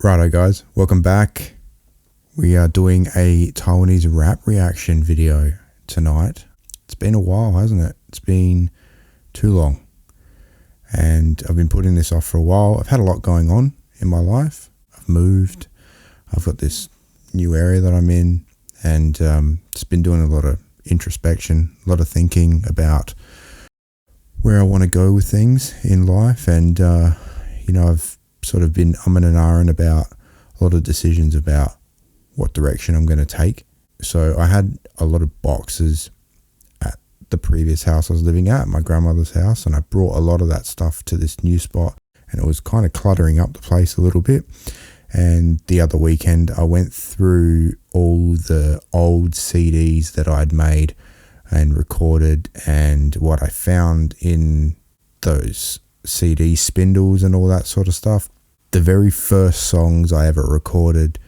Righto guys, welcome back. We are doing a Taiwanese rap reaction video tonight. It's been a while, hasn't it? It's been too long. And I've been putting this off for a while. I've had a lot going on in my life. I've moved. I've got this new area that I'm in. And just been doing a lot of introspection, a lot of thinking about where I want to go with things in life. And, I've sort of been umming and ahhing about a lot of decisions about what direction I'm going to take. So I had a lot of boxes at the previous house I was living at, my grandmother's house, and I brought a lot of that stuff to this new spot, and it was kind of cluttering up the place a little bit. And the other weekend I went through all the old CDs that I'd made and recorded, and what I found in those CD spindles and all that sort of stuff. The very first songs I ever recorded,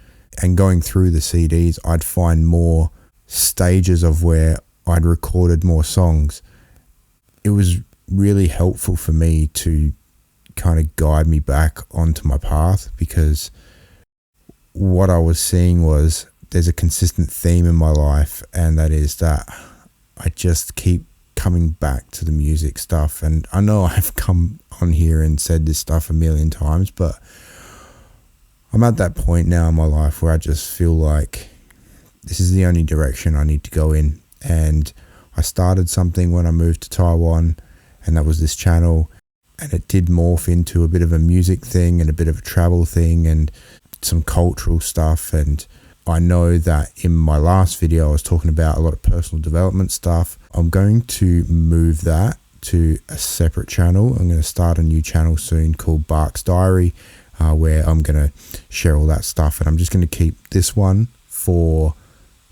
and going through the CDs, I'd find more stages of where I'd recorded more songs. It was really helpful for me to kind of guide me back onto my path, because what I was seeing was there's a consistent theme in my life, and that is that I just keep coming back to the music stuff. And I know I've come on here and said this stuff a million times, but I'm at that point now in my life where I just feel like this is the only direction I need to go in. And I started something when I moved to Taiwan, and that was this channel, and it did morph into a bit of a music thing and a bit of a travel thing and some cultural stuff. And I know that in my last video I was talking about a lot of personal development stuff. I'm going to move that to a separate channel. I'm going to start a new channel soon called Barks Diary, where I'm going to share all that stuff, and I'm just going to keep this one for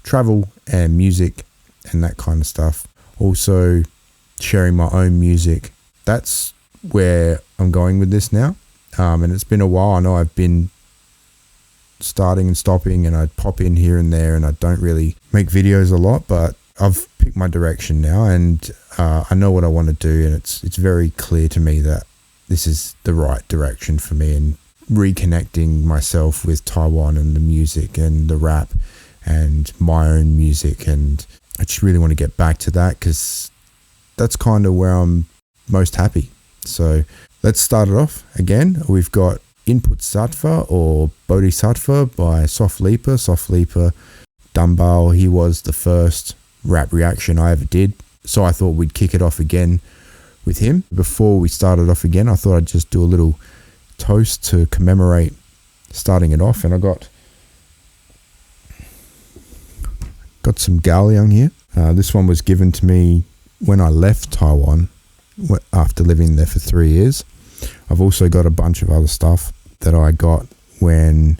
travel and music and that kind of stuff. Also sharing my own music. That's where I'm going with this now. And it's been a while. I know I've been starting and stopping, and I'd pop in here and there, and I don't really make videos a lot, but I've picked my direction now, and I know what I want to do, and it's very clear to me that this is the right direction for me, and reconnecting myself with Taiwan and the music and the rap and my own music. And I just really want to get back to that, because that's kind of where I'm most happy. So let's start it off again. We've got Input Sattva or Bodhisattva by Soft Lipa. Soft Lipa, Dumbbell, he was the first rap reaction I ever did. So I thought we'd kick it off again with him. Before we started off again, I thought I'd just do a little toast to commemorate starting it off. And I got some Galiang here. This one was given to me when I left Taiwan after living there for 3 years. I've also got a bunch of other stuff that I got when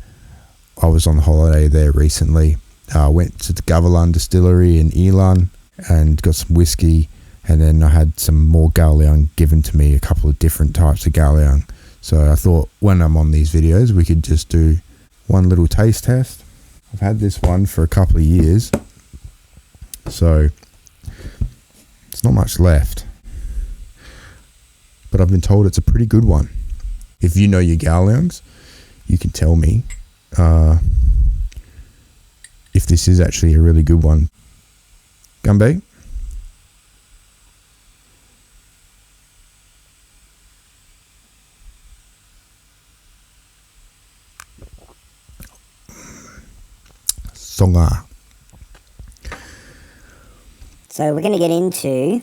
I was on holiday there recently. I went to the Gavilan distillery in Ilan and got some whiskey, and then I had some more Galiang given to me, a couple of different types of Galiang. So I thought when I'm on these videos we could just do one little taste test. I've had this one for a couple of years, so it's not much left, but I've been told it's a pretty good one. If you know your Galiangs, you can tell me if this is actually a really good one. Ganbei. Songa. So we're going to get into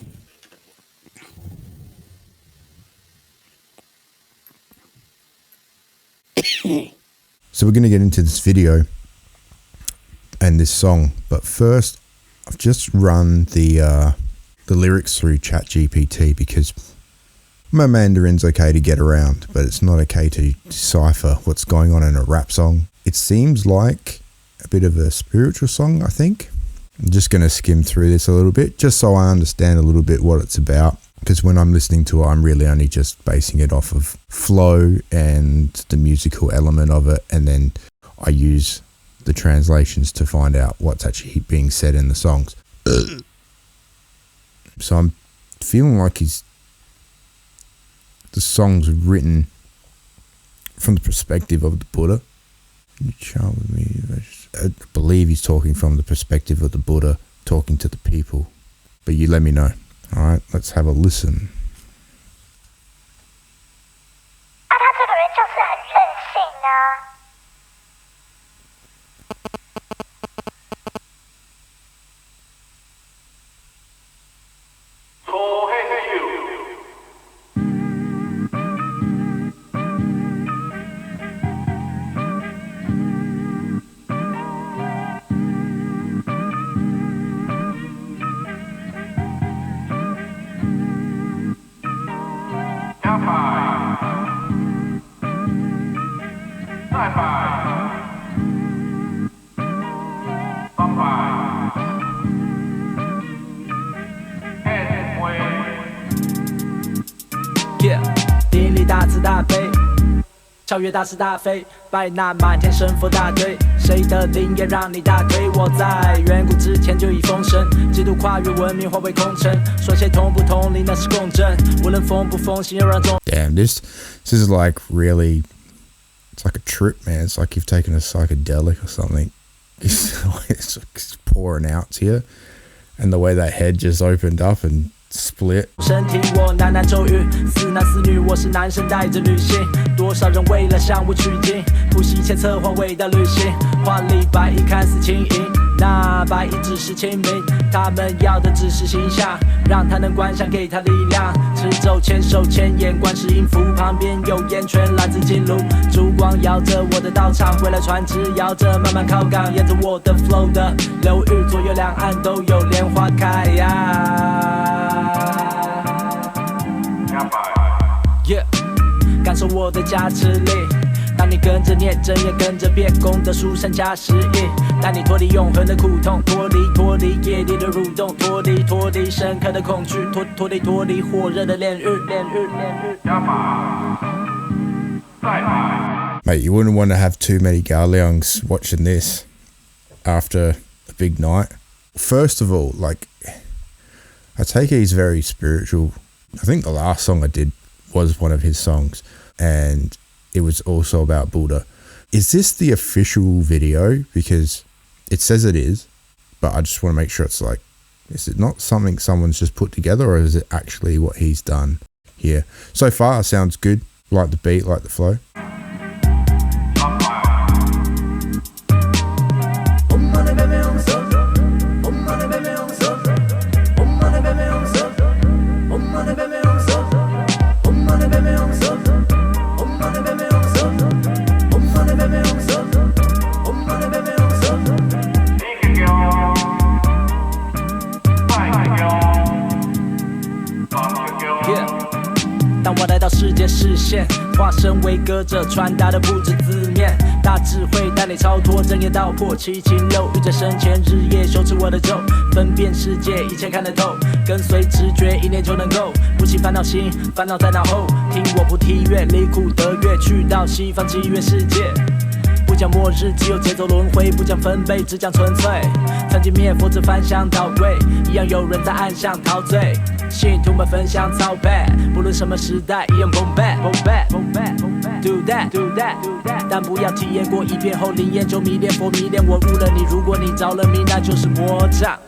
this video and this song, but first I've just run the lyrics through ChatGPT, because my Mandarin's okay to get around, but it's not okay to decipher what's going on in a rap song. It seems like a bit of a spiritual song, I think. I'm just going to skim through this a little bit just so I understand a little bit what it's about, because when I'm listening to it, I'm really only just basing it off of flow and the musical element of it, and then I use the translations to find out what's actually being said in the songs. So I'm feeling like the song's written from the perspective of the Buddha, You chant with me. I believe he's talking from the perspective of the Buddha talking to the people. But you let me know. Alright, let's have a listen. 他这个人就是很任性啊。顶礼大慈大悲，超越大是大非，拜那满天神佛大堆，谁的灵也让你大推。我在远古之前就已封神，极度跨越文明化为空城，说些同不同理那是共振，无论疯不疯心又让众。Damn, this is like really, it's like a trip, man. It's like you've taken a psychedelic or something. It's pouring out here, and the way that head just opened up and split. 身体我喃喃咒语，似男似女，我是男生带着旅行，多少人为了向我取经，不惜一切策划伟大旅行，华丽白衣看似轻盈，那白衣只是清明，他们要的只是形象，让他能观想，给他力量，持咒牵手牵眼，观世音符旁边有烟圈来自金炉，烛光摇着我的道场，回来船只摇着慢慢靠港，沿着我的 flow 的流域，左右两岸都有莲花开Yeah， 感受我的加持力，当你跟着念真也跟着变，功德殊胜加十亿，带你脱离永恒的苦痛，脱离业力的蠕动，脱离深刻的恐惧，脱离火热的炼狱。Mate, you wouldn't want to have too many Galions watching this after a big night. First of all, like, I take it he's very spiritual. I think the last song I did was one of his songs, and it was also about Buddha. Is this the official video? Because it says it is, but I just want to make sure it's like, is it not something someone's just put together, or is it actually what he's done here? So far, sounds good. Like the beat, like the flow. Yeah， 当我来到世界视线，化身为歌者，传达的不止字面，大智慧带你超脱，正言道破七情六欲，在生前日夜修持我的咒，分辨世界一切看得透，跟随直觉一念就能够不起烦恼心，烦恼在脑后，听我菩提乐，离苦得乐，去到西方极乐世界。不讲末日，只有节奏轮回；不讲分贝，只讲纯粹。曾经灭佛子翻箱倒柜，一样有人在暗巷陶醉。信徒们分享操败，不论什么时代，一样 boom back。Do that，但不要体验过一遍后灵验就迷恋佛迷恋我入了你。如果你着了迷，那就是魔障。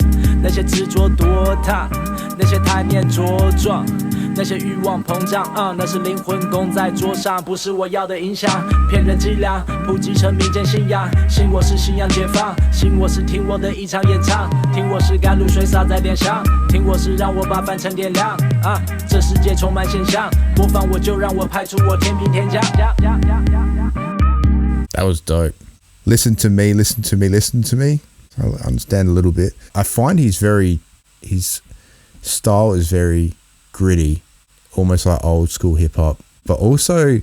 那些执着多烫，那些贪念茁壮。那些欲望膨胀，那是灵魂供在桌上，不是我要的影响。骗人伎俩，普及成民间信仰，信我是信仰解放，信我是听我的一场演唱，听我是甘露水洒在脸上，听我是让我把凡尘点亮。这世界充满现象，模仿我就让我派出我天兵天将。That was dope. Listen to me. I'll understand a little bit. I find his style is very gritty, almost like old school hip hop. But also,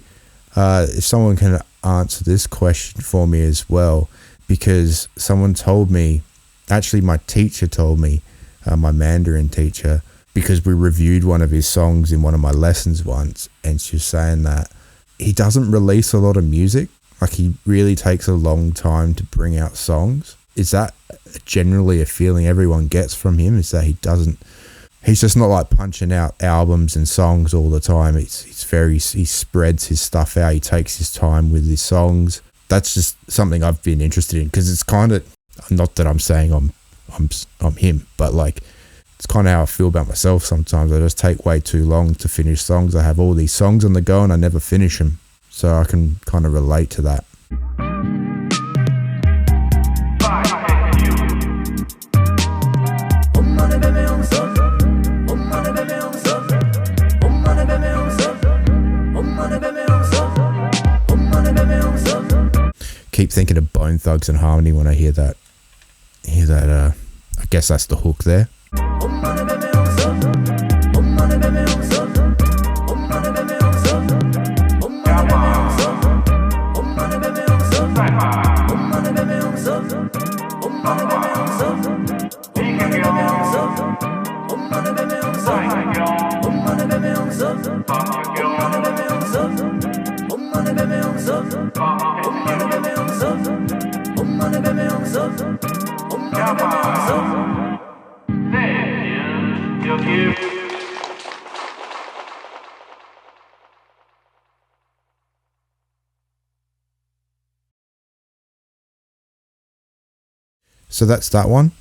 if someone can answer this question for me as well, because someone told me, actually my teacher told me, my Mandarin teacher, because we reviewed one of his songs in one of my lessons once, and she was saying that he doesn't release a lot of music. Like, he really takes a long time to bring out songs. Is that generally a feeling everyone gets from him? Is that he's just not like punching out albums and songs all the time. He spreads his stuff out. He takes his time with his songs. that's just something I've been interested in, because it's kind of, not that I'm saying I'm him, but like, it's kind of how I feel about myself sometimes. I just take way too long to finish songs. I have all these songs on the go and I never finish them. So I can kind of relate to that. Keep thinking of Bone Thugs and Harmony when I hear that. I guess that's the hook there. So that's that one.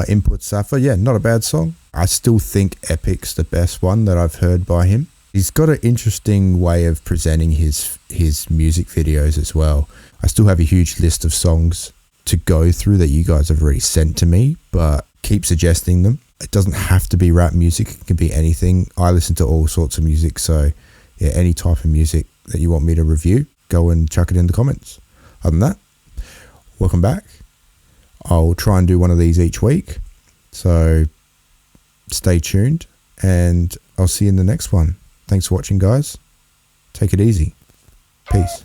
Input Sattva, yeah, not a bad song. I still think Epic's the best one that I've heard by him. He's got an interesting way of presenting his music videos as well. I still have a huge list of songs to go through that you guys have already sent to me, but keep suggesting them. It doesn't have to be rap music. It can be anything. I listen to all sorts of music, so yeah, any type of music that you want me to review, go and chuck it in the comments. Other than that, welcome back. I'll try and do one of these each week, so stay tuned and I'll see you in the next one. Thanks for watching, guys. Take it easy. Peace.